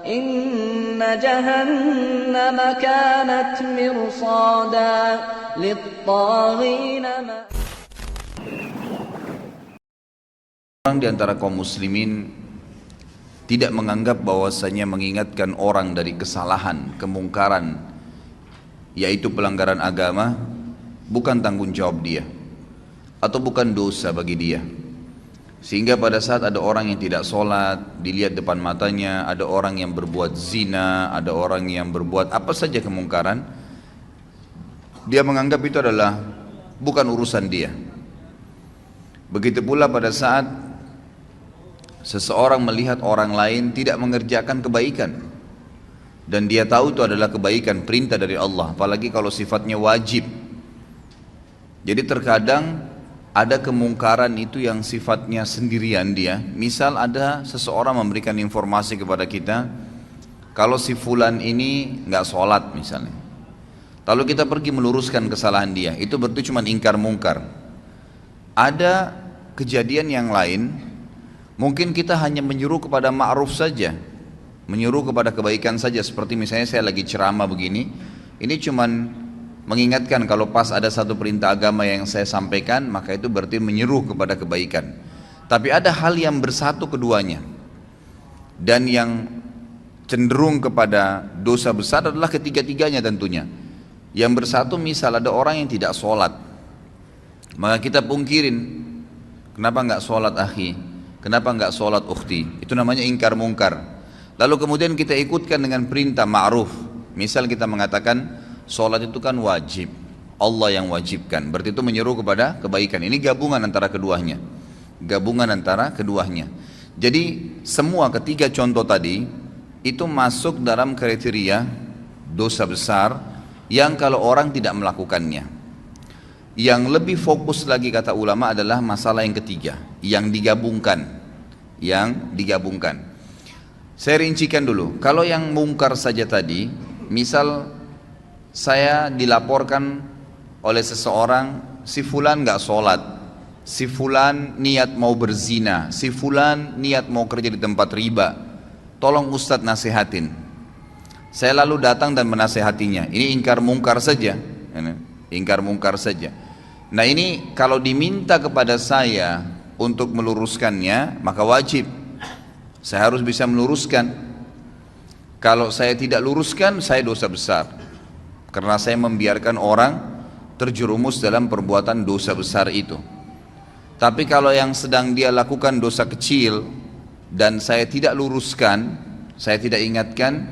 Inna jahannam kanat mirsada lit-taghina. Orang di antara kaum muslimin tidak menganggap bahwasanya mengingatkan orang dari kesalahan, kemungkaran, yaitu pelanggaran agama, bukan tanggung jawab dia atau bukan dosa bagi dia. Sehingga pada saat ada orang yang tidak sholat, dilihat depan matanya, ada orang yang berbuat zina, ada orang yang berbuat apa saja kemungkaran, dia menganggap itu adalah bukan urusan dia. Begitu pula pada saat seseorang melihat orang lain tidak mengerjakan kebaikan dan dia tahu itu adalah kebaikan, perintah dari Allah, apalagi kalau sifatnya wajib. Jadi terkadang ada kemungkaran itu yang sifatnya sendirian dia. Misal ada seseorang memberikan informasi kepada kita, kalau si fulan ini nggak sholat misalnya, lalu kita pergi meluruskan kesalahan dia, itu berarti cuma ingkar mungkar. Ada kejadian yang lain, mungkin kita hanya menyuruh kepada ma'ruf saja, menyuruh kepada kebaikan saja. Seperti misalnya saya lagi ceramah begini, ini cuman mengingatkan kalau pas ada satu perintah agama yang saya sampaikan, maka itu berarti menyeru kepada kebaikan. Tapi ada hal yang bersatu keduanya, dan yang cenderung kepada dosa besar adalah ketiga-tiganya tentunya. Yang bersatu misal ada orang yang tidak sholat, maka kita pungkirin, kenapa nggak sholat akhi, kenapa nggak sholat ukhti, itu namanya ingkar mungkar. Lalu kemudian kita ikutkan dengan perintah ma'ruf. Misal kita mengatakan sholat itu kan wajib, Allah yang wajibkan, berarti itu menyeru kepada kebaikan. Ini gabungan antara keduanya, gabungan antara keduanya. Jadi semua ketiga contoh tadi itu masuk dalam kriteria dosa besar yang kalau orang tidak melakukannya. Yang lebih fokus lagi kata ulama adalah masalah yang ketiga, yang digabungkan, Saya rincikan dulu. Kalau yang mungkar saja tadi, misal saya dilaporkan oleh seseorang, si fulan nggak sholat, si fulan niat mau berzina, si fulan niat mau kerja di tempat riba, tolong Ustadz nasihatin. Saya lalu datang dan menasehatinya. Ini ingkar mungkar saja, ingkar mungkar saja. Nah ini kalau diminta kepada saya untuk meluruskannya, maka wajib saya harus bisa meluruskan. Kalau saya tidak luruskan, saya dosa besar, karena saya membiarkan orang terjerumus dalam perbuatan dosa besar itu. Tapi kalau yang sedang dia lakukan dosa kecil dan saya tidak luruskan, saya tidak ingatkan,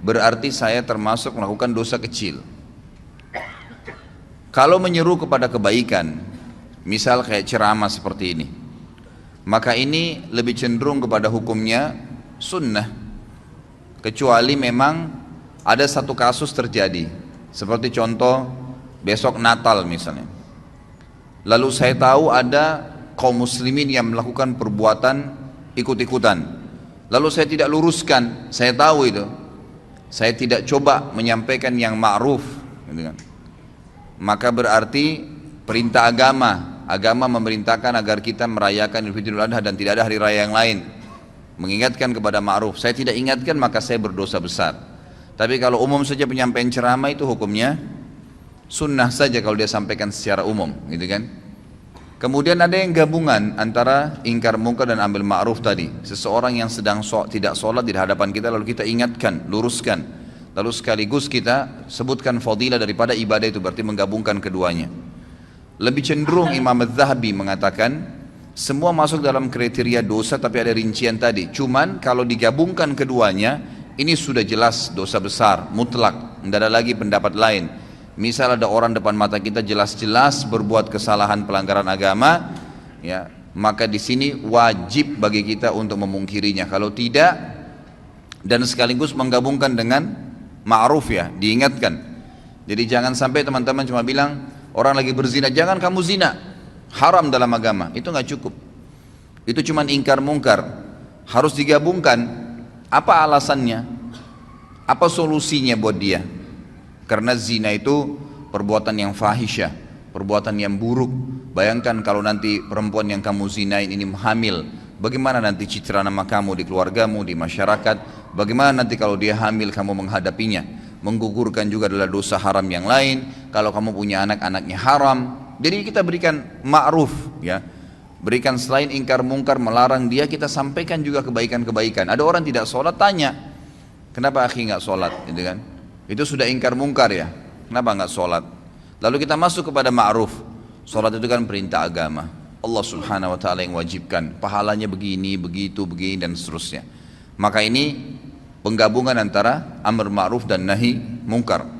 berarti saya termasuk melakukan dosa kecil. Kalau menyeru kepada kebaikan, misal kayak ceramah seperti ini, maka ini lebih cenderung kepada hukumnya sunnah, kecuali memang ada satu kasus terjadi. Seperti contoh besok Natal misalnya, lalu saya tahu ada kaum muslimin yang melakukan perbuatan ikut-ikutan, lalu saya tidak luruskan, saya tahu itu, saya tidak coba menyampaikan yang ma'ruf, gitu kan. Maka berarti perintah agama memerintahkan agar kita merayakan Idul Fitri Idul Adha dan tidak ada hari raya yang lain, mengingatkan kepada ma'ruf. Saya tidak ingatkan, maka saya berdosa besar. Tapi kalau umum saja penyampaian ceramah itu hukumnya sunnah saja kalau dia sampaikan secara umum, gitu kan. Kemudian ada yang gabungan antara ingkar mungkar dan ambil ma'ruf tadi. Seseorang yang sedang tidak sholat di hadapan kita, lalu kita ingatkan, luruskan, lalu sekaligus kita sebutkan fadilah daripada ibadah itu, berarti menggabungkan keduanya. Lebih cenderung Imam Az-Zahabi mengatakan semua masuk dalam kriteria dosa, tapi ada rincian tadi. Cuman kalau digabungkan keduanya, ini sudah jelas dosa besar, mutlak, tidak ada lagi pendapat lain. Misal ada orang depan mata kita jelas-jelas berbuat kesalahan pelanggaran agama, ya, maka di sini wajib bagi kita untuk memungkirinya. Kalau tidak, dan sekaligus menggabungkan dengan ma'ruf, ya, diingatkan. Jadi jangan sampai teman-teman cuma bilang orang lagi berzina, jangan kamu zina, haram dalam agama. Itu nggak cukup. Itu cuma ingkar mungkar. Harus digabungkan. Apa alasannya? Apa solusinya buat dia? Karena zina itu perbuatan yang fahisyah, perbuatan yang buruk. Bayangkan kalau nanti perempuan yang kamu zinain ini hamil, bagaimana nanti citra nama kamu di keluargamu, di masyarakat, Bagaimana nanti kalau dia hamil kamu menghadapinya? Menggugurkan juga adalah dosa haram yang lain. Kalau kamu punya anak, anaknya haram. Jadi kita berikan ma'ruf, ya. Berikan selain ingkar mungkar, melarang dia, kita sampaikan juga kebaikan-kebaikan. Ada orang tidak sholat, tanya, kenapa akhi nggak sholat, gitu kan? Itu sudah ingkar mungkar ya. Kenapa nggak sholat? Lalu kita masuk kepada ma'ruf. Sholat itu kan perintah agama. Allah Subhanahu Wa Taala yang wajibkan. Pahalanya begini, begitu, begini dan seterusnya. Maka ini penggabungan antara amar ma'ruf dan nahi mungkar.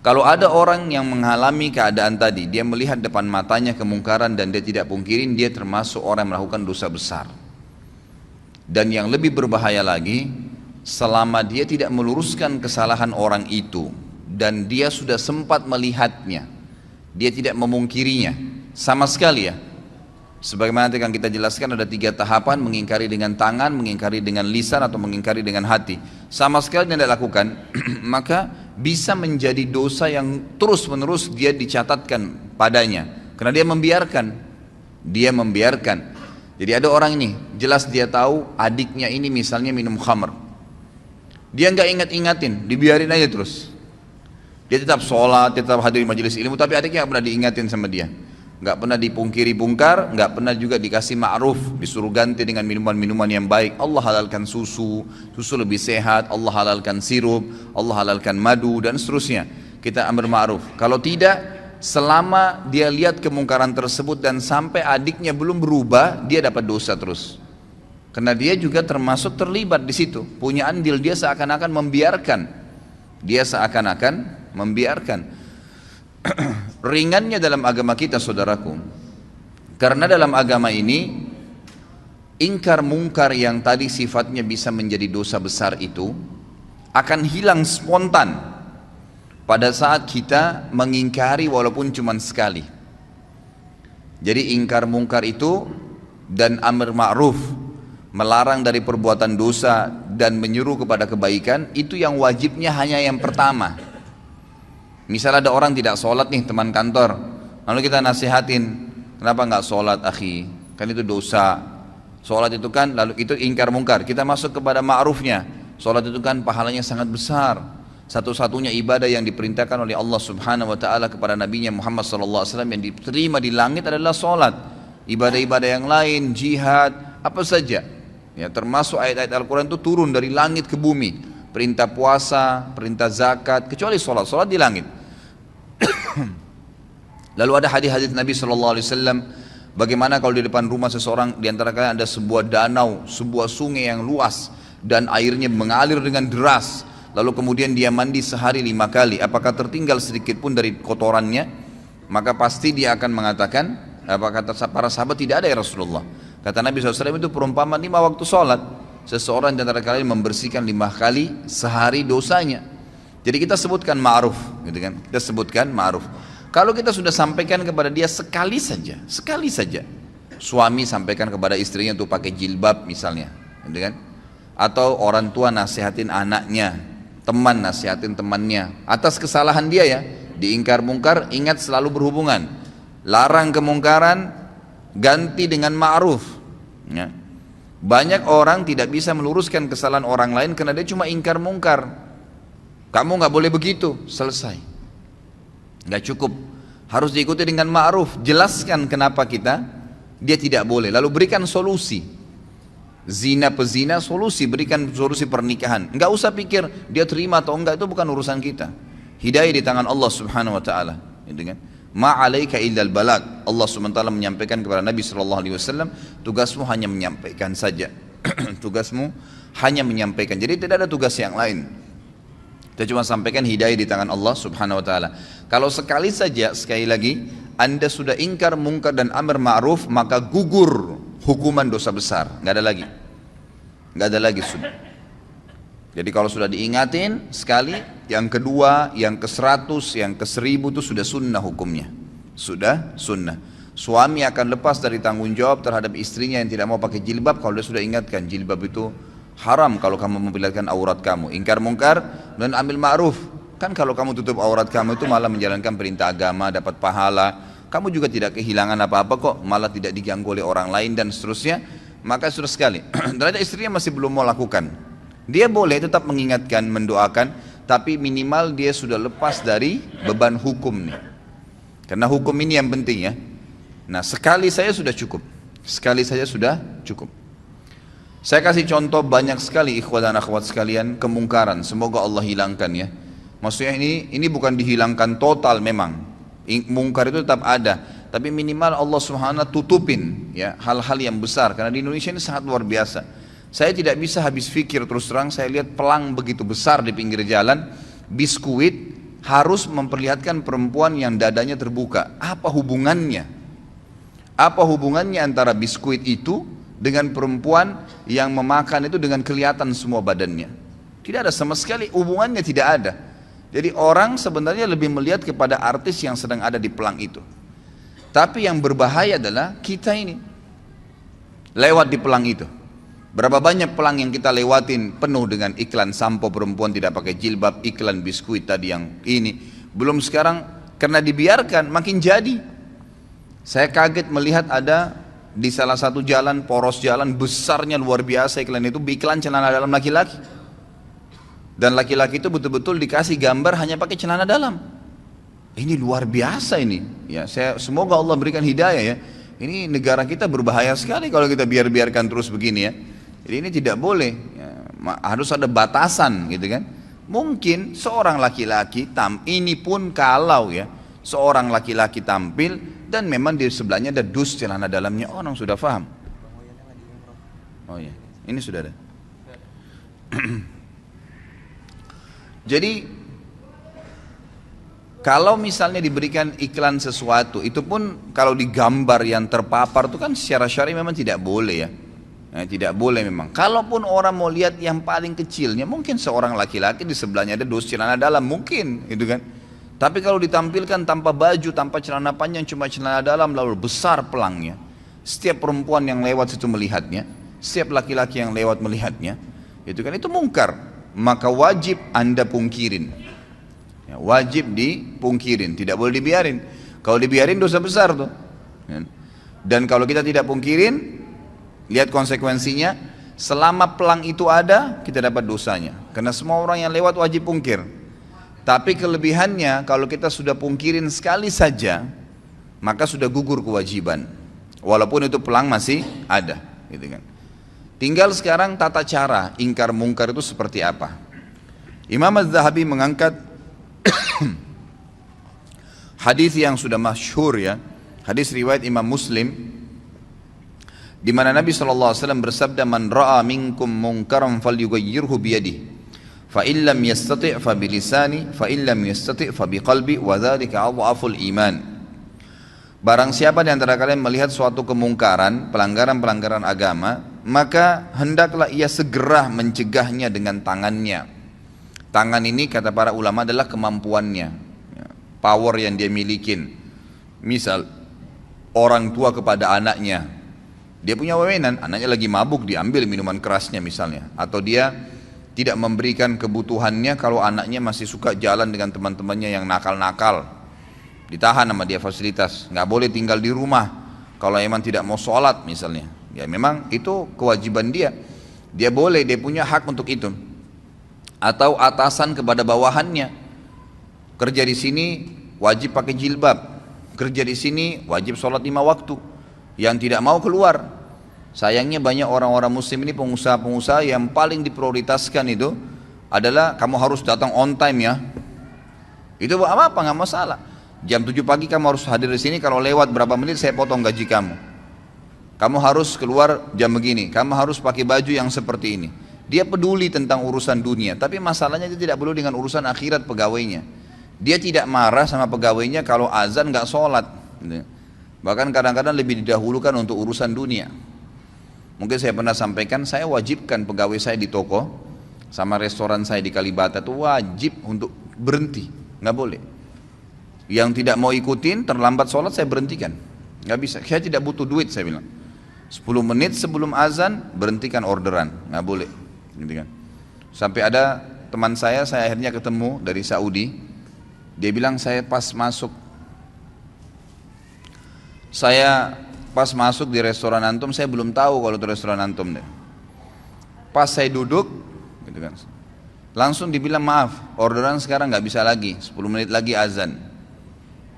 Kalau ada orang yang mengalami keadaan tadi, dia melihat depan matanya kemungkaran dan dia tidak pungkirin, dia termasuk orang yang melakukan dosa besar. Dan yang lebih berbahaya lagi, selama dia tidak meluruskan kesalahan orang itu dan dia sudah sempat melihatnya, dia tidak memungkirinya sama sekali ya. Sebagaimana nanti akan kita jelaskan, ada 3 tahapan: mengingkari dengan tangan, mengingkari dengan lisan, atau mengingkari dengan hati. Sama sekali tidak dilakukan, maka bisa menjadi dosa yang terus menerus dia dicatatkan padanya, karena dia membiarkan. Jadi ada orang ini, jelas dia tahu adiknya ini misalnya minum khamr, dia nggak ingat-ingatin, dibiarin aja terus. Dia tetap sholat, tetap hadir majelis ilmu, tapi adiknya nggak pernah diingatin sama dia, nggak pernah dipungkiri bungkar, nggak pernah juga dikasih ma'ruf, disuruh ganti dengan minuman-minuman yang baik. Allah halalkan susu lebih sehat, Allah halalkan sirup, Allah halalkan madu dan seterusnya. Kita amar ma'ruf. Kalau tidak, selama dia lihat kemungkaran tersebut dan sampai adiknya belum berubah, dia dapat dosa terus. Karena dia juga termasuk terlibat di situ, punya andil, dia seakan-akan membiarkan. Ringannya dalam agama kita, saudaraku, karena dalam agama ini ingkar mungkar yang tadi sifatnya bisa menjadi dosa besar itu akan hilang spontan pada saat kita mengingkari walaupun cuma sekali. Jadi ingkar mungkar itu dan amar ma'ruf, melarang dari perbuatan dosa dan menyuruh kepada kebaikan, itu yang wajibnya hanya yang pertama. Misal ada orang tidak sholat nih, teman kantor, lalu kita nasihatin, kenapa nggak sholat akhi, kan itu dosa. Sholat itu kan, lalu itu ingkar mungkar. Kita masuk kepada ma'rufnya, sholat itu kan pahalanya sangat besar, satu-satunya ibadah yang diperintahkan oleh Allah Subhanahu Wa Taala kepada Nabi-Nya Muhammad SAW yang diterima di langit adalah sholat. Ibadah-ibadah yang lain, jihad, apa saja ya, termasuk ayat-ayat Al-Quran itu turun dari langit ke bumi. Perintah puasa, perintah zakat, kecuali sholat di langit. Lalu ada hadis-hadis Nabi SAW, bagaimana kalau di depan rumah seseorang, di antara kalian ada sebuah danau, sebuah sungai yang luas dan airnya mengalir dengan deras, lalu kemudian dia mandi sehari 5 kali, apakah tertinggal sedikit pun dari kotorannya? Maka pasti dia akan mengatakan, apa kata para sahabat, tidak ada ya Rasulullah. Kata Nabi SAW, itu perumpamaan 5 waktu sholat. Seseorang di antara kalian membersihkan 5 kali sehari dosanya. Jadi kita sebutkan ma'ruf, gitu kan? Kita sebutkan ma'ruf. Kalau kita sudah sampaikan kepada dia sekali saja, suami sampaikan kepada istrinya untuk pakai jilbab misalnya, gitu kan? Atau orang tua nasihatin anaknya, teman nasihatin temannya, atas kesalahan dia ya, diingkar mungkar, ingat selalu berhubungan. Larang kemungkaran, ganti dengan ma'ruf, ya. Banyak orang tidak bisa meluruskan kesalahan orang lain karena dia cuma ingkar mungkar. Kamu nggak boleh begitu, selesai. Nggak cukup, harus diikuti dengan ma'ruf. Jelaskan kenapa dia tidak boleh, lalu berikan solusi. Zina pezina, berikan solusi pernikahan. Nggak usah pikir dia terima atau enggak, itu bukan urusan kita. Hidayah di tangan Allah Subhanahu Wa Taala, gitu kan? Ma'alaika illal balag. Allah SWT menyampaikan kepada Nabi SAW, tugasmu hanya menyampaikan saja. Tugasmu hanya menyampaikan, jadi tidak ada tugas yang lain. Kita cuma sampaikan hidayah di tangan Allah Subhanahu Wa Taala. Kalau sekali saja, sekali lagi, Anda sudah ingkar mungkar dan amar ma'ruf, maka gugur hukuman dosa besar. Nggak ada lagi sudah. Jadi kalau sudah diingatin sekali, yang kedua, yang ke-100, yang ke-1000 itu sudah sunnah hukumnya. Sudah sunnah. Suami akan lepas dari tanggung jawab terhadap istrinya yang tidak mau pakai jilbab kalau dia sudah ingatkan, jilbab itu haram kalau kamu memperlihatkan aurat kamu. Ingkar mungkar dan ambil ma'ruf. Kan kalau kamu tutup aurat kamu itu malah menjalankan perintah agama, dapat pahala. Kamu juga tidak kehilangan apa-apa kok, malah tidak diganggu oleh orang lain dan seterusnya. Maka sudah sekali. Ternyata istrinya masih belum mau lakukan. Dia boleh tetap mengingatkan, mendoakan, tapi minimal dia sudah lepas dari beban hukum nih. Karena hukum ini yang penting ya. Nah, sekali saya sudah cukup. Sekali saja sudah cukup. Saya kasih contoh banyak sekali ikhwat dan akhwat sekalian kemungkaran. Semoga Allah hilangkan ya. Maksudnya ini bukan dihilangkan total memang. Mungkar itu tetap ada, tapi minimal Allah Subhanahu tutupin ya hal-hal yang besar, karena di Indonesia ini sangat luar biasa. Saya tidak bisa habis pikir, terus terang saya lihat pelang begitu besar di pinggir jalan, biskuit harus memperlihatkan perempuan yang dadanya terbuka. Apa hubungannya? Apa hubungannya antara biskuit itu dengan perempuan yang memakan itu dengan kelihatan semua badannya? Tidak ada sama sekali, hubungannya tidak ada. Jadi orang sebenarnya lebih melihat kepada artis yang sedang ada di pelang itu. Tapi yang berbahaya adalah kita ini lewat di pelang itu. Berapa banyak pelang yang kita lewatin penuh dengan iklan sampo perempuan tidak pakai jilbab, iklan biskuit tadi yang ini. Belum sekarang karena dibiarkan makin jadi. Saya kaget melihat ada di salah satu jalan, poros jalan besarnya luar biasa iklan itu, iklan celana dalam laki-laki. Dan laki-laki itu betul-betul dikasih gambar hanya pakai celana dalam. Ini luar biasa ini. Ya, semoga Allah berikan hidayah ya. Ini negara kita berbahaya sekali kalau kita biarkan terus begini ya. Jadi ini tidak boleh. Ya, harus ada batasan gitu kan. Mungkin seorang laki-laki ini pun kalau ya seorang laki-laki tampil dan memang di sebelahnya ada dus celana dalamnya, orang sudah paham. Oh ya, ini sudah ada. Jadi kalau misalnya diberikan iklan sesuatu, itu pun kalau digambar yang terpapar itu kan secara syar'i memang tidak boleh ya. Tidak boleh memang. Kalaupun orang mau lihat yang paling kecilnya, mungkin seorang laki-laki di sebelahnya ada dus celana dalam, mungkin gitu kan. Tapi kalau ditampilkan tanpa baju, tanpa celana panjang, cuma celana dalam lalu besar pelangnya, setiap perempuan yang lewat situ melihatnya, setiap laki-laki yang lewat melihatnya, itu kan itu mungkar. Maka wajib Anda pungkirin ya, wajib dipungkirin, tidak boleh dibiarin. Kalau dibiarin dosa besar tuh ya. Dan kalau kita tidak pungkirin, lihat konsekuensinya. Selama pelang itu ada, kita dapat dosanya, karena semua orang yang lewat wajib pungkir. Tapi kelebihannya, kalau kita sudah pungkirin sekali saja, maka sudah gugur kewajiban, walaupun itu pelang masih ada gitu kan. Tinggal sekarang tata cara ingkar mungkar itu seperti apa. Imam Az-Zahabi mengangkat hadis yang sudah masyhur ya, hadis riwayat Imam Muslim, di mana Nabi SAW bersabda, man ra'a minkum munkaran falyughayyirhu biyadihi, fa illam yastati' fa bilisani, fa illam yastati' fa biqalbi, wa dzalika adhaful iman. Barang siapa di antara kalian melihat suatu kemungkaran, pelanggaran-pelanggaran agama, maka hendaklah ia segera mencegahnya dengan tangannya. Tangan ini kata para ulama adalah kemampuannya, power yang dia milikin. Misal orang tua kepada anaknya, dia punya wewenang, anaknya lagi mabuk diambil minuman kerasnya misalnya, atau dia tidak memberikan kebutuhannya kalau anaknya masih suka jalan dengan teman-temannya yang nakal-nakal, ditahan sama dia fasilitas, nggak boleh tinggal di rumah kalau emang tidak mau sholat misalnya. Ya memang itu kewajiban dia, dia boleh, dia punya hak untuk itu. Atau atasan kepada bawahannya, kerja di sini wajib pakai jilbab, kerja di sini wajib sholat 5 waktu, yang tidak mau keluar. Sayangnya banyak orang-orang muslim ini, pengusaha-pengusaha yang paling diprioritaskan itu adalah kamu harus datang on time ya. Itu apa-apa nggak masalah. Jam 7 pagi kamu harus hadir di sini, kalau lewat berapa menit saya potong gaji kamu. Kamu harus keluar jam begini, kamu harus pakai baju yang seperti ini. Dia peduli tentang urusan dunia, tapi masalahnya dia tidak peduli dengan urusan akhirat pegawainya. Dia tidak marah sama pegawainya kalau azan nggak sholat. Bahkan kadang-kadang lebih didahulukan untuk urusan dunia. Mungkin saya pernah sampaikan, saya wajibkan pegawai saya di toko sama restoran saya di Kalibata itu wajib untuk berhenti, nggak boleh. Yang tidak mau ikutin terlambat sholat saya berhentikan, nggak bisa. Saya tidak butuh duit, saya bilang 10 menit sebelum azan berhentikan orderan, nggak boleh gitu kan. Sampai ada teman saya akhirnya ketemu dari Saudi, dia bilang saya pas masuk di restoran antum, saya belum tahu kalau itu restoran antum deh. Pas saya duduk gitu kan. Langsung dibilang maaf, orderan sekarang nggak bisa lagi, 10 menit lagi azan.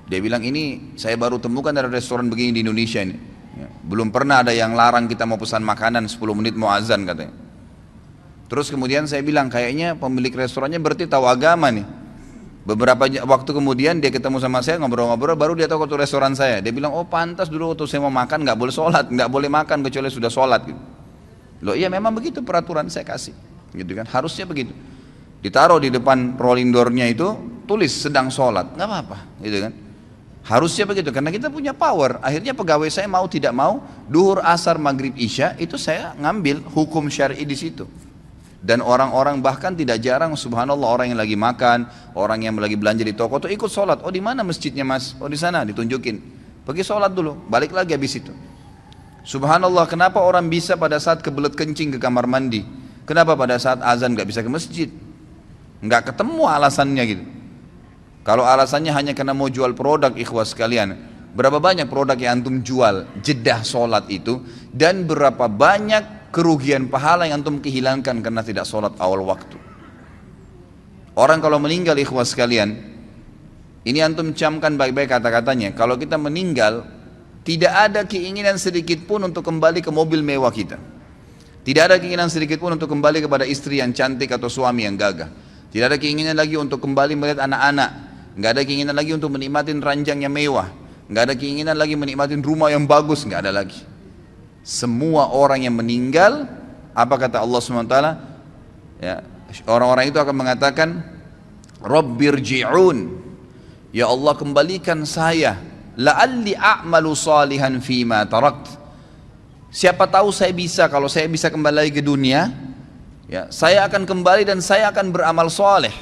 Dia bilang ini saya baru temukan dari restoran begini di Indonesia ini. Ya, belum pernah ada yang larang kita mau pesan makanan 10 menit mau azan katanya. Terus kemudian saya bilang kayaknya pemilik restorannya berarti tahu agama nih. Beberapa waktu kemudian dia ketemu sama saya ngobrol-ngobrol, baru dia tahu waktu restoran saya. Dia bilang oh pantas dulu waktu saya mau makan nggak boleh sholat, nggak boleh makan kecuali sudah sholat gitu. Loh iya memang begitu peraturan saya kasih, gitu kan, harusnya begitu. Ditaruh di depan rolling door-nya itu tulis sedang sholat, nggak apa-apa, gitu kan. Harusnya begitu karena kita punya power. Akhirnya pegawai saya mau tidak mau, duhur, asar, maghrib, isya itu saya ngambil hukum syar'i di situ. Dan orang-orang bahkan tidak jarang, subhanallah, orang yang lagi makan, orang yang lagi belanja di toko tuh ikut sholat. Oh di mana masjidnya mas? Oh di sana, ditunjukin. Pergi sholat dulu, balik lagi habis itu. Subhanallah, kenapa orang bisa pada saat kebelet kencing ke kamar mandi? Kenapa pada saat azan nggak bisa ke masjid? Nggak ketemu alasannya gitu. Kalau alasannya hanya karena mau jual produk, ikhwas sekalian, berapa banyak produk yang antum jual jedah sholat itu, dan berapa banyak kerugian pahala yang antum kehilangkan karena tidak sholat awal waktu. Orang kalau meninggal, ikhwas sekalian, ini antum camkan baik-baik kata-katanya. Kalau kita meninggal, tidak ada keinginan sedikit pun untuk kembali ke mobil mewah kita. Tidak ada keinginan sedikit pun untuk kembali kepada istri yang cantik atau suami yang gagah. Tidak ada keinginan lagi untuk kembali melihat anak-anak. Nggak ada keinginan lagi untuk menikmatin ranjang yang mewah. Nggak ada keinginan lagi menikmatin rumah yang bagus. Nggak ada lagi. Semua orang yang meninggal, apa kata Allah SWT? Ya, orang-orang itu akan mengatakan, Rabbirji'un, ya Allah kembalikan saya, la'alli a'malu salihan fima tarakt. Siapa tahu saya bisa, kalau saya bisa kembali lagi ke dunia, ya, saya akan kembali dan saya akan beramal soleh.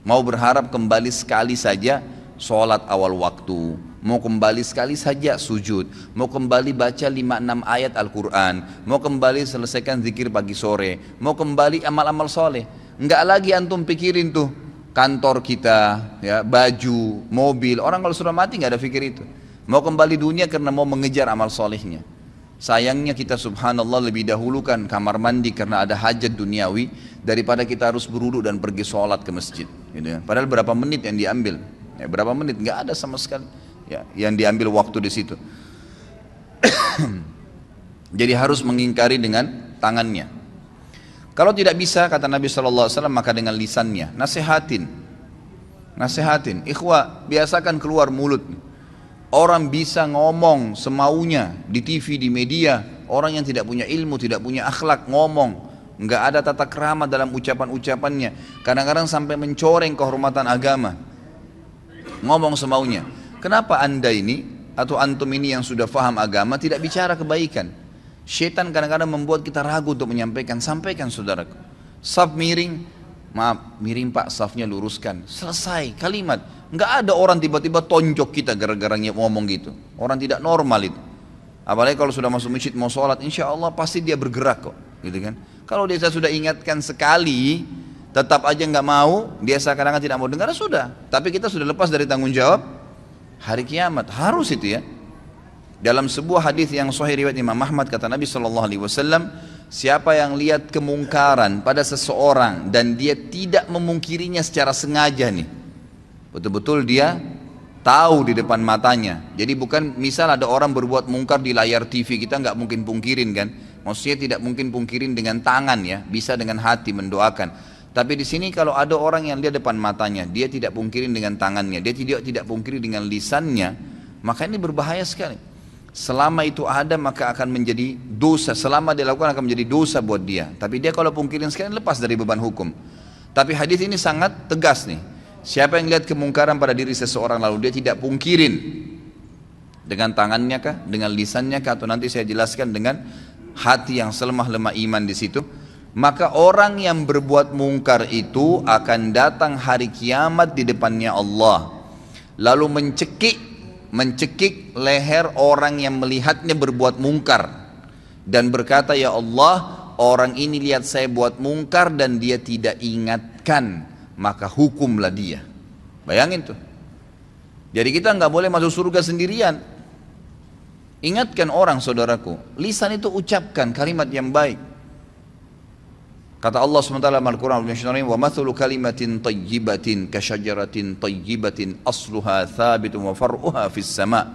Mau berharap kembali sekali saja sholat awal waktu, mau kembali sekali saja sujud, mau kembali baca 5-6 ayat Al-Quran, mau kembali selesaikan zikir pagi sore, mau kembali amal-amal soleh. Enggak lagi antum pikirin tuh kantor kita, ya, baju, mobil. Orang kalau sudah mati nggak ada pikir itu. Mau kembali dunia karena mau mengejar amal solehnya. Sayangnya kita subhanallah lebih dahulukan kamar mandi karena ada hajat duniawi daripada kita harus berwudu dan pergi sholat ke masjid. Gitu ya. Padahal berapa menit yang diambil? Ya, berapa menit? Nggak ada sama sekali. Ya, yang diambil waktu di situ. Jadi harus mengingkari dengan tangannya. Kalau tidak bisa, kata Nabi SAW, maka dengan lisannya. Nasihatin. Ikhwah, biasakan keluar mulut. Orang bisa ngomong semaunya di TV, di media. Orang yang tidak punya ilmu, tidak punya akhlak, ngomong. Nggak ada tata krama dalam ucapan-ucapannya. Kadang-kadang sampai mencoreng kehormatan agama. Ngomong semaunya. Kenapa anda ini, atau antum ini yang sudah faham agama, tidak bicara kebaikan? Syaitan kadang-kadang membuat kita ragu untuk menyampaikan. Sampaikan saudaraku. Saf miring, maaf, miring pak, safnya luruskan. Selesai, kalimat. Nggak ada orang tiba-tiba tonjok kita gara-gara ngomong gitu. Orang tidak normal itu. Apalagi kalau sudah masuk masjid mau sholat, insya Allah pasti dia bergerak kok, gitu kan. Kalau dia sudah ingatkan sekali, tetap aja nggak mau, dia seakan-akan tidak mau dengar, sudah. Tapi kita sudah lepas dari tanggung jawab hari kiamat, harus itu ya. Dalam sebuah hadis yang sahih riwayat Imam Ahmad, kata Nabi SAW, siapa yang lihat kemungkaran pada seseorang dan dia tidak memungkirinya secara sengaja nih, betul-betul dia tahu di depan matanya. Jadi bukan misal ada orang berbuat mungkar di layar TV, kita nggak mungkin pungkirin kan. Maksudnya tidak mungkin pungkirin dengan tangan ya, bisa dengan hati mendoakan. Tapi di sini kalau ada orang yang lihat depan matanya, dia tidak pungkirin dengan tangannya, dia tidak pungkiri dengan lisannya, maka ini berbahaya sekali. Selama itu ada maka akan menjadi dosa, selama dilakukan akan menjadi dosa buat dia. Tapi dia kalau pungkirin sekali lepas dari beban hukum. Tapi hadis ini sangat tegas nih. Siapa yang lihat kemungkaran pada diri seseorang lalu dia tidak pungkirin dengan tangannya kah, dengan lisannya kah, atau nanti saya jelaskan dengan hati yang selemah-lemah iman di situ, maka orang yang berbuat mungkar itu akan datang hari kiamat di depannya Allah, lalu mencekik leher orang yang melihatnya berbuat mungkar dan berkata, ya Allah, orang ini lihat saya buat mungkar dan dia tidak ingatkan, maka hukumlah dia. Bayangin tuh. Jadi kita nggak boleh masuk surga sendirian. Ingatkan orang saudaraku. Lisan itu ucapkan kalimat yang baik. Kata Allah SWT dalam Al-Quran, wa mathalu kalimatin tayyibatin kasyajaratin tayyibatin asluha thabitun wa far'uha fis sama.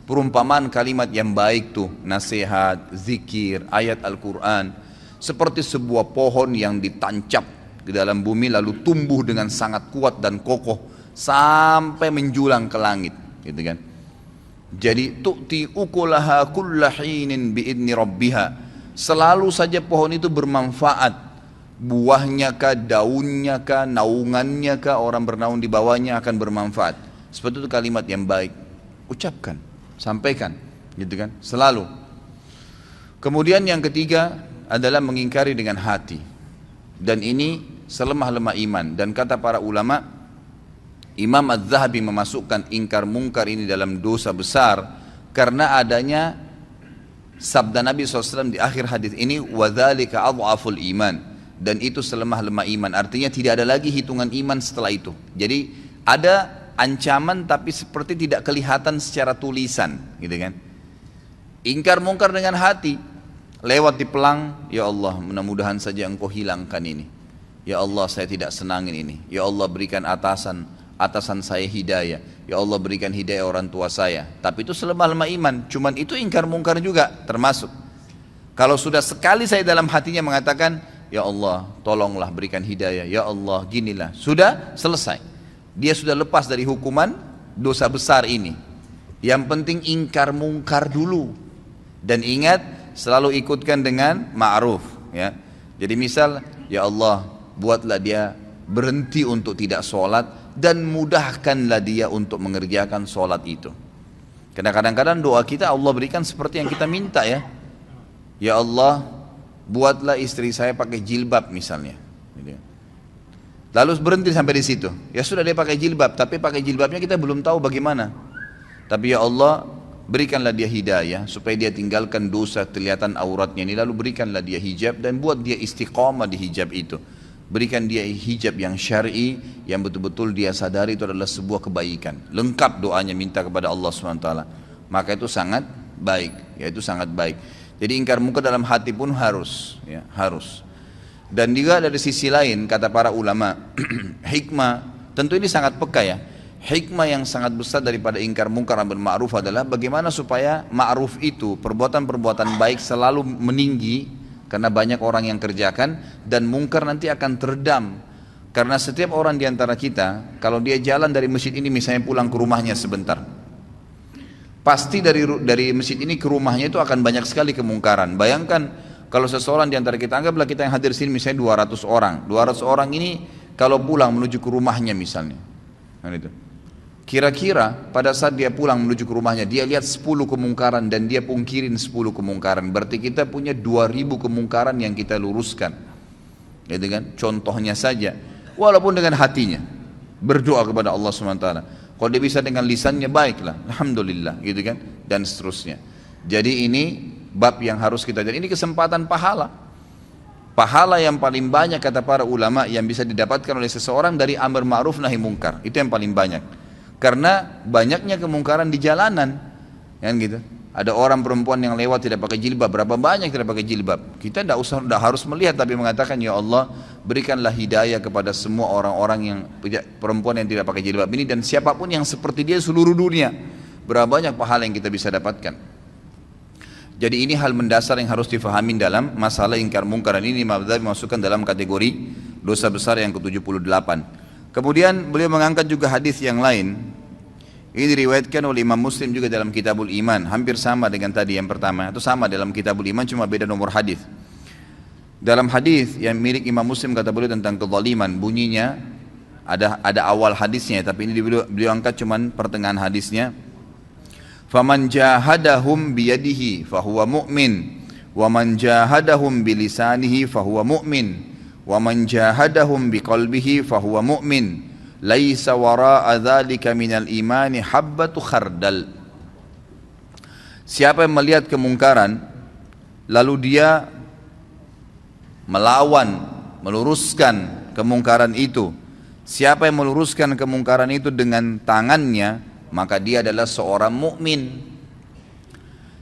Perumpamaan kalimat yang baik tuh, nasihat, zikir, ayat Al-Quran, seperti sebuah pohon yang ditancap di dalam bumi lalu tumbuh dengan sangat kuat dan kokoh sampai menjulang ke langit, gitu kan. Jadi tu'ti ukulaha kulla hinin bi'idni rabbiha. Selalu saja pohon itu bermanfaat. Buahnya kah, daunnya kah, naungannya kah, orang bernaung di bawahnya akan bermanfaat. Seperti itu kalimat yang baik. Ucapkan, sampaikan, gitu kan, selalu. Kemudian yang ketiga adalah mengingkari dengan hati. Dan ini selemah-lemah iman. Dan kata para ulama, Imam Az-Zahabi memasukkan ingkar mungkar ini dalam dosa besar karena adanya sabda Nabi SAW di akhir hadis ini, وَذَلِكَ أَضْعَفُ الْإِيمَانِ. Dan itu selemah-lemah iman, artinya tidak ada lagi hitungan iman setelah itu. Jadi ada ancaman tapi seperti tidak kelihatan secara tulisan, gitu kan. Ingkar mungkar dengan hati, lewat di pelang, ya Allah mudah-mudahan saja engkau hilangkan ini, ya Allah saya tidak senangin ini, ya Allah berikan atasan saya hidayah, ya Allah berikan hidayah orang tua saya. Tapi itu selemah-lemah iman, cuman itu ingkar mungkar juga termasuk. Kalau sudah sekali saya dalam hatinya mengatakan, ya Allah tolonglah berikan hidayah, ya Allah ginilah, sudah selesai. Dia sudah lepas dari hukuman dosa besar ini. Yang penting ingkar mungkar dulu. Dan ingat selalu ikutkan dengan ma'ruf, ya. Jadi misal, ya Allah buatlah dia berhenti untuk tidak sholat dan mudahkanlah dia untuk mengerjakan sholat itu. Karena kadang-kadang doa kita Allah berikan seperti yang kita minta, ya. Ya Allah buatlah istri saya pakai jilbab misalnya. Lalu berhenti sampai di situ. Ya sudah dia pakai jilbab, tapi pakai jilbabnya kita belum tahu bagaimana. Tapi ya Allah berikanlah dia hidayah supaya dia tinggalkan dosa kelihatan auratnya ini, lalu berikanlah dia hijab dan buat dia istiqamah di hijab itu. Berikan dia hijab yang syar'i yang betul-betul dia sadari itu adalah sebuah kebaikan. Lengkap doanya minta kepada Allah SWT. Maka itu sangat baik, ya itu sangat baik. Jadi ingkar mungkar dalam hati pun harus, ya, harus. Dan juga dari sisi lain kata para ulama, hikmah, tentu ini sangat peka ya. Hikmah yang sangat besar daripada ingkar mungkar amar ma'ruf adalah bagaimana supaya ma'ruf itu, perbuatan-perbuatan baik selalu meninggi karena banyak orang yang kerjakan, dan mungkar nanti akan teredam. Karena setiap orang diantara kita, kalau dia jalan dari masjid ini misalnya pulang ke rumahnya sebentar, pasti dari masjid ini ke rumahnya itu akan banyak sekali kemungkaran. Bayangkan kalau seseorang di antara kita, anggaplah kita yang hadir sini misalnya 200 orang. 200 orang ini kalau pulang menuju ke rumahnya misalnya. Nah, itu. Kira-kira pada saat dia pulang menuju ke rumahnya, dia lihat 10 kemungkaran dan dia pungkirin 10 kemungkaran. Berarti kita punya 2000 kemungkaran yang kita luruskan. Gitu kan? Contohnya saja. Walaupun dengan hatinya. Berdoa kepada Allah SWT. Kalau dia bisa dengan lisannya, baiklah, alhamdulillah, gitu kan, dan seterusnya. Jadi ini bab yang harus kita, dan ini kesempatan pahala. Pahala yang paling banyak kata para ulama yang bisa didapatkan oleh seseorang dari amar ma'ruf nahi mungkar, itu yang paling banyak. Karena banyaknya kemungkaran di jalanan, kan gitu. Ada orang perempuan yang lewat tidak pakai jilbab, berapa banyak tidak pakai jilbab. Kita tidak harus melihat, tapi mengatakan, ya Allah berikanlah hidayah kepada semua orang-orang yang perempuan yang tidak pakai jilbab ini, dan siapapun yang seperti dia seluruh dunia. Berapa banyak pahala yang kita bisa dapatkan. Jadi ini hal mendasar yang harus difahami dalam masalah ingkar mungkar. Ini Imam Az-Zahabi masukkan dalam kategori dosa besar yang ke-78. Kemudian beliau mengangkat juga hadis yang lain. Ini diriwayatkan oleh Imam Muslim juga dalam Kitabul Iman, hampir sama dengan tadi yang pertama, atau sama dalam Kitabul Iman cuma beda nomor hadis. Dalam hadis yang milik Imam Muslim kata beliau tentang kezaliman, bunyinya ada awal hadisnya, tapi ini beliau angkat cuma pertengahan hadisnya. Faman jahadahum biyadihi fahuwa mu'min, wa man jahadahum bilisanihi fahuwa mu'min, wa man jahadahum biqalbihi fahuwa mu'min. Laisa wara'a dzalika minal imani habbatu khardal. Siapa yang melihat kemungkaran lalu dia melawan, meluruskan kemungkaran itu, siapa yang meluruskan kemungkaran itu dengan tangannya, maka dia adalah seorang mukmin.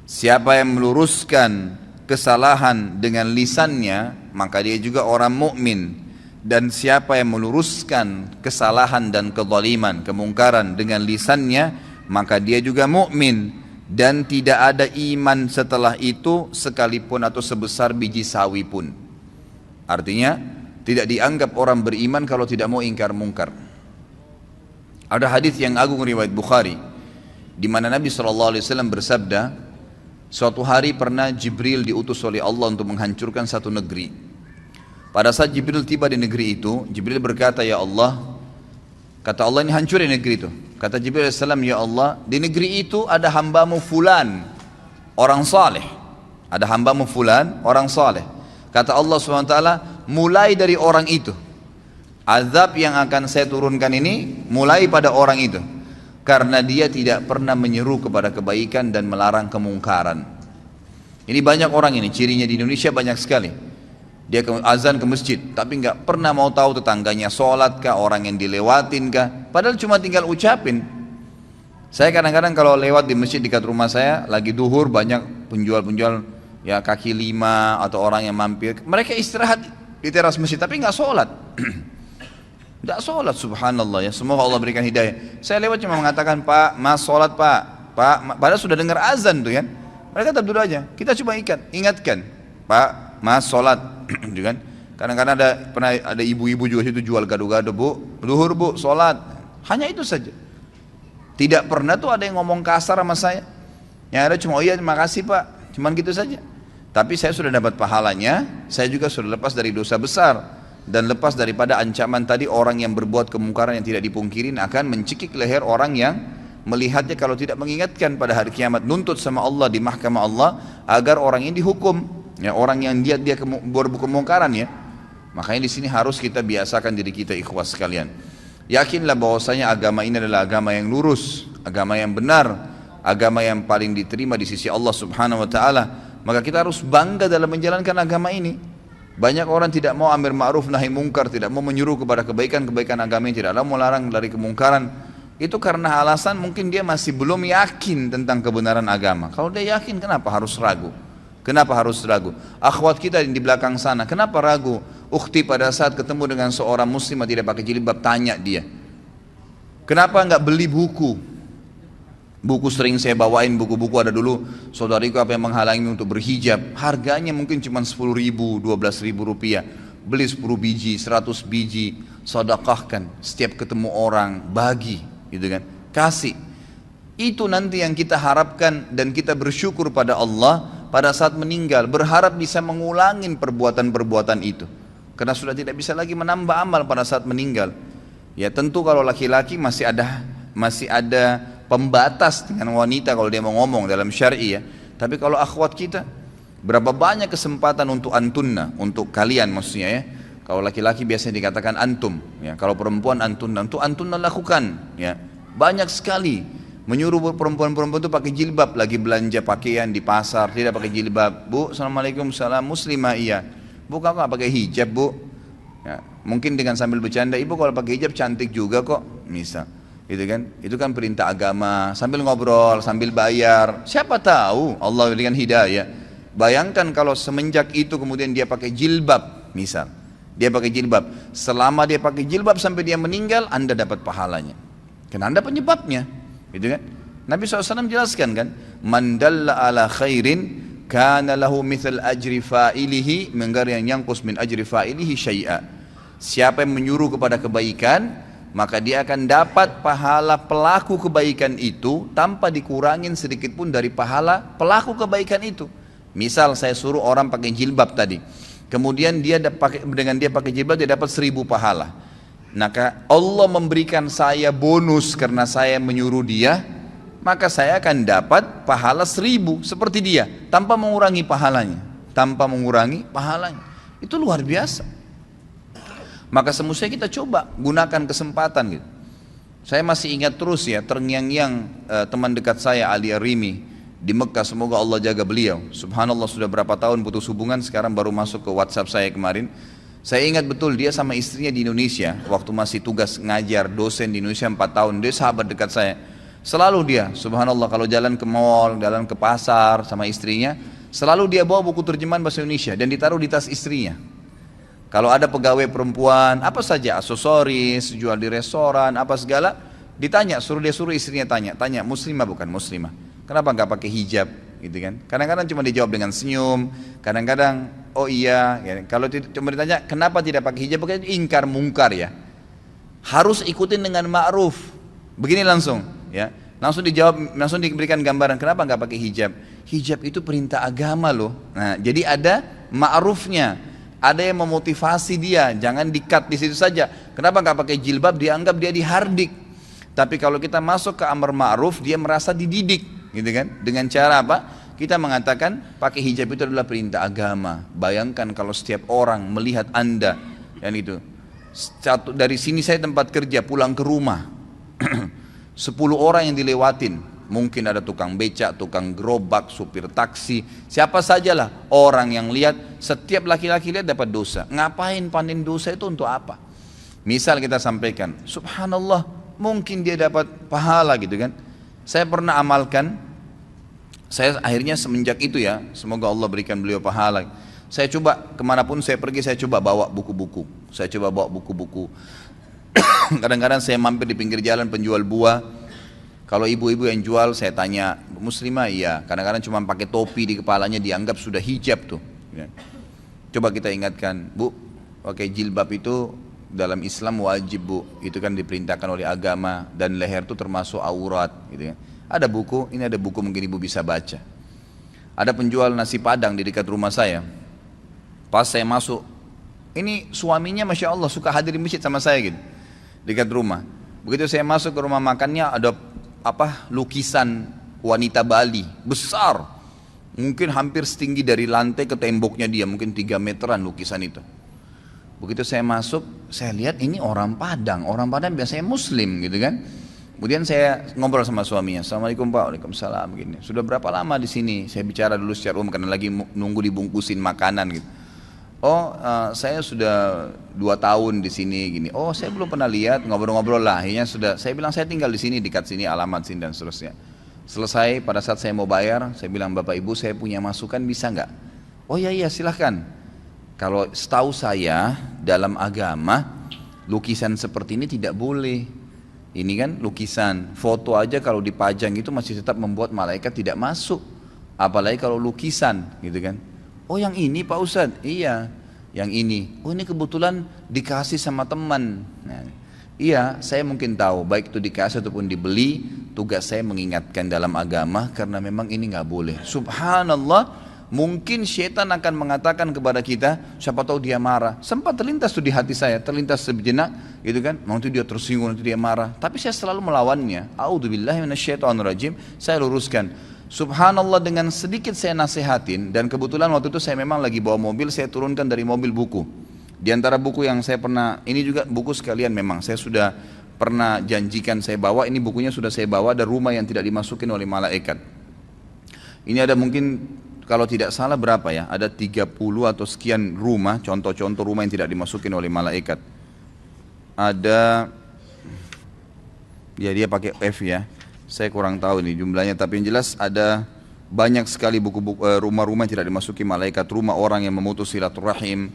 Siapa yang meluruskan kesalahan dengan lisannya, maka dia juga orang mukmin. Dan siapa yang meluruskan kesalahan dan kezaliman, kemungkaran dengan lisannya, maka dia juga mukmin. Dan tidak ada iman setelah itu sekalipun atau sebesar biji sawi pun. Artinya tidak dianggap orang beriman kalau tidak mau ingkar mungkar. Ada hadis yang agung riwayat Bukhari di mana Nabi SAW bersabda, suatu hari pernah Jibril diutus oleh Allah untuk menghancurkan satu negeri. Pada saat Jibril tiba di negeri itu, Jibril berkata, ya Allah, kata Allah, ini hancurin negeri itu. Kata Jibril AS, ya Allah, di negeri itu ada hambamu fulan, orang saleh. Ada hambamu fulan, orang saleh. Kata Allah SWT, mulai dari orang itu. Azab yang akan saya turunkan ini mulai pada orang itu. Karena dia tidak pernah menyeru kepada kebaikan dan melarang kemungkaran. Ini banyak orang ini, cirinya di Indonesia banyak sekali. Dia azan ke masjid, tapi nggak pernah mau tahu tetangganya sholat kah, orang yang dilewatin kah, padahal cuma tinggal ucapin. Saya kadang-kadang kalau lewat di masjid dekat rumah saya, lagi duhur, banyak penjual-penjual ya kaki lima atau orang yang mampir, mereka istirahat di teras masjid, tapi nggak sholat. Nggak sholat, subhanallah ya, semoga Allah berikan hidayah. Saya lewat cuma mengatakan, Pak, Mas sholat Pak, padahal sudah dengar azan tuh kan, mereka tetap duduk aja. Kita coba ingatkan, Pak, Mas sholat. Kan? Kadang-kadang pernah ada ibu-ibu juga situ jual gado-gado, Bu, duhur Bu, sholat. Hanya itu saja. Tidak pernah tuh ada yang ngomong kasar sama saya. Yang ada cuma, oh iya terima kasih Pak, cuman gitu saja. Tapi saya sudah dapat pahalanya, saya juga sudah lepas dari dosa besar. Dan lepas daripada ancaman tadi, orang yang berbuat kemungkaran yang tidak dipungkirin akan mencekik leher orang yang melihatnya kalau tidak mengingatkan pada hari kiamat, nuntut sama Allah di mahkamah Allah agar orang ini dihukum. Ya, orang yang dia berbuat kemungkaran ya. Makanya di sini harus kita biasakan diri kita, ikhwas sekalian. Yakinlah bahwasanya agama ini adalah agama yang lurus, agama yang benar, agama yang paling diterima di sisi Allah Subhanahu wa taala. Maka kita harus bangga dalam menjalankan agama ini. Banyak orang tidak mau amar ma'ruf nahi mungkar, tidak mau menyuruh kepada kebaikan-kebaikan agama yang tidak mau melarang dari kemungkaran. Itu karena alasan mungkin dia masih belum yakin tentang kebenaran agama. Kalau dia yakin, kenapa harus ragu? Kenapa harus ragu? Akhwat kita di belakang sana, kenapa ragu? Ukhti pada saat ketemu dengan seorang muslimah tidak pakai jilbab, tanya dia, kenapa enggak beli buku? Buku sering saya bawain, buku-buku ada dulu, saudariku apa yang menghalangi untuk berhijab, harganya mungkin cuma 10 ribu, 12 ribu rupiah. Beli 10 biji, 100 biji, sedekahkan, setiap ketemu orang, bagi, gitu kan, kasih. Itu nanti yang kita harapkan dan kita bersyukur pada Allah pada saat meninggal, berharap bisa mengulangin perbuatan-perbuatan itu. Karena sudah tidak bisa lagi menambah amal pada saat meninggal. Ya tentu kalau laki-laki masih ada pembatas dengan wanita kalau dia mau ngomong dalam syar'i ya. Tapi kalau akhwat kita, berapa banyak kesempatan untuk antunna, untuk kalian maksudnya ya. Kalau laki-laki biasanya dikatakan antum, ya. Kalau perempuan antunna, untuk antunna lakukan, ya. Banyak sekali. Menyuruh perempuan-perempuan itu pakai jilbab, lagi belanja pakaian di pasar tidak pakai jilbab. Bu, assalamualaikum, salam, muslimah iya. Bu, kau nggak pakai hijab Bu? Ya, mungkin dengan sambil bercanda, ibu kalau pakai hijab cantik juga kok, misal, gitu kan? Itu kan perintah agama. Sambil ngobrol, sambil bayar. Siapa tahu Allah berikan hidayah. Bayangkan kalau semenjak itu kemudian dia pakai jilbab, misal, dia pakai jilbab. Selama dia pakai jilbab sampai dia meninggal, Anda dapat pahalanya. Karena Anda penyebabnya. Gitu kan? Nabi SAW jelaskan kan, man dalla ala khairin kana lahu mithal ajri fa'ilihi min ghairi an yanqus min ajri fa'ilihi syai'a. Siapa yang menyuruh kepada kebaikan, maka dia akan dapat pahala pelaku kebaikan itu tanpa dikurangin sedikit pun dari pahala pelaku kebaikan itu. Misal saya suruh orang pakai jilbab tadi, kemudian dengan dia pakai jilbab dia dapat 1000 pahala. Maka Allah memberikan saya bonus karena saya menyuruh dia, maka saya akan dapat pahala 1000 seperti dia tanpa mengurangi pahalanya. Itu luar biasa. Maka semestinya kita coba gunakan kesempatan gitu. Saya masih ingat terus ya, terngiang-ngiang teman dekat saya Ali Arimi di Mekah, semoga Allah jaga beliau. Subhanallah sudah berapa tahun putus hubungan, sekarang baru masuk ke WhatsApp saya kemarin. Saya ingat betul dia sama istrinya di Indonesia, waktu masih tugas ngajar, dosen di Indonesia 4 tahun, dia sahabat dekat saya. Selalu dia, subhanallah kalau jalan ke mall, jalan ke pasar sama istrinya, Selalu dia bawa buku terjemahan bahasa Indonesia dan ditaruh di tas istrinya. Kalau ada pegawai perempuan, apa saja, aksesoris, jual di restoran, apa segala, ditanya, dia suruh istrinya tanya, muslimah bukan muslimah, kenapa nggak pakai hijab, gitu kan? Kadang-kadang cuma dijawab dengan senyum, kadang-kadang oh iya, ya. Kalau cuma ditanya kenapa tidak pakai hijab, pakai ingkar mungkar ya, harus ikutin dengan ma'ruf, begini langsung, ya, langsung dijawab, langsung diberikan gambaran kenapa nggak pakai hijab. Hijab itu perintah agama loh. Nah, jadi ada ma'rufnya, ada yang memotivasi dia, jangan di-cut di situ saja. Kenapa nggak pakai jilbab? Dianggap dia dihardik. Tapi kalau kita masuk ke amar ma'ruf, dia merasa dididik, gitu kan? Dengan cara apa? Kita mengatakan pakai hijab itu adalah perintah agama. Bayangkan kalau setiap orang melihat Anda, dan itu dari sini saya tempat kerja, pulang ke rumah, 10 orang yang dilewatin. Mungkin ada tukang becak, tukang gerobak, supir taksi, siapa sajalah orang yang lihat, setiap laki-laki lihat dapat dosa. Ngapain panen dosa itu untuk apa? Misal kita sampaikan, subhanallah, mungkin dia dapat pahala gitu kan. Saya pernah amalkan, saya akhirnya semenjak itu ya, semoga Allah berikan beliau pahala. Saya coba kemanapun saya pergi, saya coba bawa buku-buku. Kadang-kadang saya mampir di pinggir jalan penjual buah. Kalau ibu-ibu yang jual saya tanya, muslimah iya, kadang-kadang cuma pakai topi di kepalanya dianggap sudah hijab tuh. Coba kita ingatkan, bu, pakai jilbab itu dalam Islam wajib bu, itu kan diperintahkan oleh agama dan leher itu termasuk aurat gitu ya. Ada buku, ini ada buku mungkin ibu bisa baca. Ada penjual nasi padang di dekat rumah saya. Pas saya masuk, ini suaminya masya Allah suka hadir di masjid sama saya gitu, dekat rumah. Begitu saya masuk ke rumah makannya ada lukisan wanita Bali besar, mungkin hampir setinggi dari lantai ke temboknya dia, mungkin 3 meteran lukisan itu. Begitu saya masuk, saya lihat ini orang Padang biasanya muslim gitu kan. Kemudian saya ngobrol sama suaminya, assalamualaikum pak, waalaikumsalam begini. Sudah berapa lama di sini? Saya bicara dulu secara umum karena lagi nunggu dibungkusin makanan gitu. Oh saya sudah 2 tahun di sini gini. Oh saya belum pernah lihat, ngobrol-ngobrol lah. Akhirnya sudah, saya bilang saya tinggal di sini, dekat sini, alamat sini dan seterusnya. Selesai, pada saat saya mau bayar, saya bilang bapak ibu saya punya masukan bisa nggak? Oh iya silahkan. Kalau setahu saya dalam agama lukisan seperti ini tidak boleh. Ini kan lukisan, foto aja kalau dipajang itu masih tetap membuat malaikat tidak masuk. Apalagi kalau lukisan gitu kan. Oh yang ini Pak Ustadz, iya yang ini. Oh ini kebetulan dikasih sama teman. Nah, iya saya mungkin tahu, baik itu dikasih ataupun dibeli, tugas saya mengingatkan dalam agama karena memang ini nggak boleh. Subhanallah, mungkin syaitan akan mengatakan kepada kita, siapa tahu dia marah. Sempat terlintas tuh di hati saya, terlintas sejenak gitu kan, nanti dia tersinggung, nanti dia marah. Tapi saya selalu melawannya. A'udzubillahi minasyaitonirrajim, saya luruskan. Subhanallah, dengan sedikit saya nasihatin, dan kebetulan waktu itu saya memang lagi bawa mobil, saya turunkan dari mobil buku. Di antara buku yang saya pernah, ini juga buku sekalian memang, saya sudah pernah janjikan saya bawa, ini bukunya sudah saya bawa, ada rumah yang tidak dimasukin oleh malaikat. Ini ada mungkin, kalau tidak salah berapa ya, ada 30 atau sekian rumah, contoh-contoh rumah yang tidak dimasukin oleh malaikat. Ada, ya dia pakai F ya. Saya kurang tahu nih jumlahnya, tapi yang jelas ada banyak sekali buku-buku rumah-rumah yang tidak dimasuki malaikat. Rumah orang yang memutus silaturahim,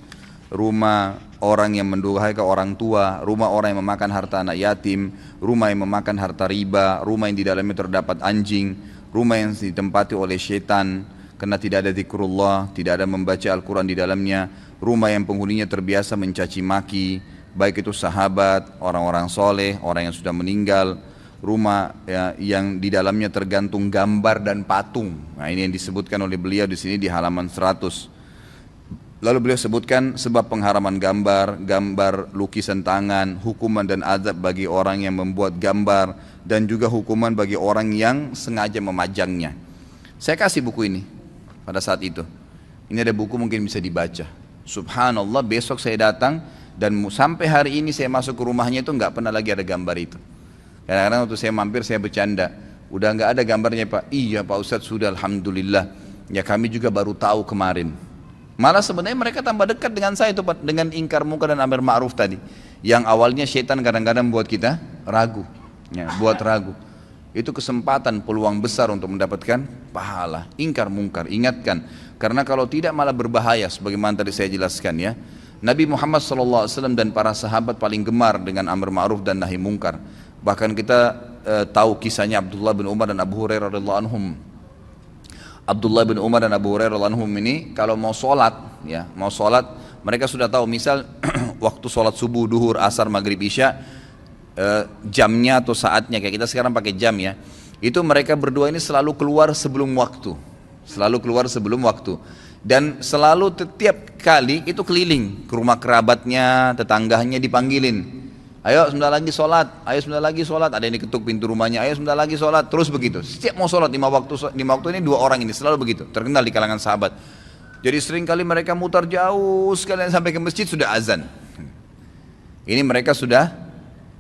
rumah orang yang mendurhakai orang tua, rumah orang yang memakan harta anak yatim, rumah yang memakan harta riba, rumah yang di dalamnya terdapat anjing, rumah yang ditempati oleh syaitan karena tidak ada zikrullah, tidak ada membaca Al-Quran di dalamnya, rumah yang penghuninya terbiasa mencaci maki, baik itu sahabat, orang-orang soleh, orang yang sudah meninggal, rumah ya, yang di dalamnya tergantung gambar dan patung. Nah ini yang disebutkan oleh beliau di sini di halaman 100. Lalu beliau sebutkan sebab pengharaman gambar lukisan tangan, hukuman dan azab bagi orang yang membuat gambar, dan juga hukuman bagi orang yang sengaja memajangnya. Saya kasih buku ini pada saat itu. Ini ada buku mungkin bisa dibaca. Subhanallah, besok saya datang dan sampai hari ini saya masuk ke rumahnya itu nggak pernah lagi ada gambar itu. Kadang-kadang waktu saya mampir saya bercanda, udah nggak ada gambarnya Pak. Iya Pak Ustadz sudah, alhamdulillah. Ya kami juga baru tahu kemarin. Malah sebenarnya mereka tambah dekat dengan saya itu Pak, dengan ingkar munkar dan amar ma'ruf tadi. Yang awalnya syaitan kadang-kadang buat kita ragu, ya, buat ragu. Itu kesempatan, peluang besar untuk mendapatkan pahala. Ingkar mungkar, ingatkan. Karena kalau tidak malah berbahaya, sebagaimana tadi saya jelaskan ya. Nabi Muhammad SAW dan para sahabat paling gemar dengan amar ma'ruf dan nahi mungkar. Bahkan kita tahu kisahnya Abdullah bin Umar dan Abu Hurairah radhiyallahu anhum. Abdullah bin Umar dan Abu Hurairah radhiyallahu anhum ini kalau mau sholat, ya, mau sholat, mereka sudah tahu misal waktu sholat subuh, duhur, asar, maghrib, isya, jamnya atau saatnya kayak kita sekarang pakai jam ya. Itu mereka berdua ini selalu keluar sebelum waktu, selalu keluar sebelum waktu, dan selalu setiap kali itu keliling ke rumah kerabatnya, tetangganya dipanggilin. Ayo sebentar lagi sholat, ayo sebentar lagi sholat. Ada yang diketuk pintu rumahnya, ayo sebentar lagi sholat. Terus begitu, setiap mau sholat lima waktu ini dua orang ini selalu begitu, terkenal di kalangan sahabat. Jadi sering kali mereka mutar jauh sekalian sampai ke masjid sudah azan. Ini mereka sudah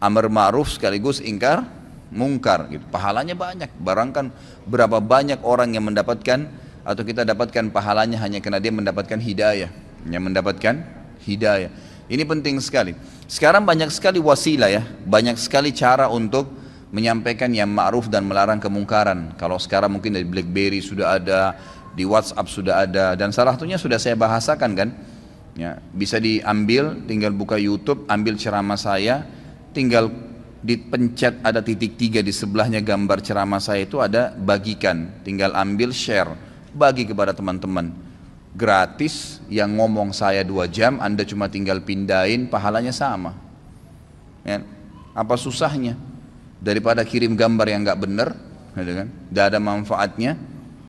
amar ma'ruf sekaligus ingkar mungkar gitu. Pahalanya banyak. Barangkan berapa banyak orang yang mendapatkan atau kita dapatkan pahalanya hanya karena dia mendapatkan hidayah, yang mendapatkan hidayah. Ini penting sekali. Sekarang banyak sekali wasilah ya, banyak sekali cara untuk menyampaikan yang ma'ruf dan melarang kemungkaran. Kalau sekarang mungkin dari BlackBerry sudah ada, di WhatsApp sudah ada, dan salah satunya sudah saya bahasakan kan. Ya, bisa diambil, tinggal buka YouTube, ambil ceramah saya, tinggal dipencet ada titik 3 di sebelahnya gambar ceramah saya itu ada bagikan, tinggal ambil share, bagi kepada teman-teman. Gratis, yang ngomong saya 2 jam, Anda cuma tinggal pindahin, pahalanya sama. Ya, apa susahnya? Daripada kirim gambar yang nggak benar, gitu kan? Nggak ada manfaatnya.